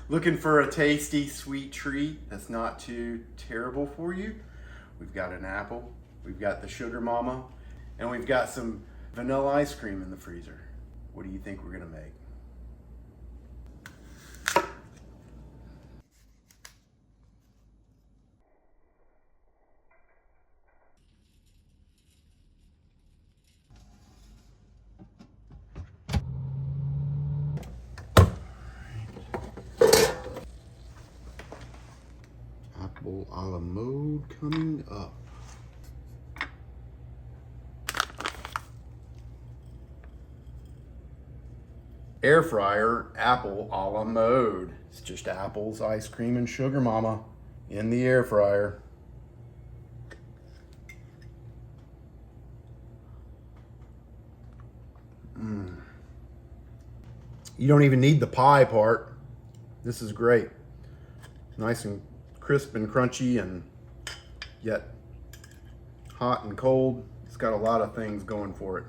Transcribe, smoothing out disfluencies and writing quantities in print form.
Looking for a tasty, sweet treat that's not too terrible for you? We've got an apple, we've got the Sugar Mama, and we've got some vanilla ice cream in the freezer. What do you think we're gonna make? Apple a la mode coming up. Air fryer apple a la mode. It's just apples, ice cream, and Sugar Mama in the air fryer. You don't even need the pie part. This is great. Nice and crisp and crunchy, and yet hot and cold. It's got a lot of things going for it.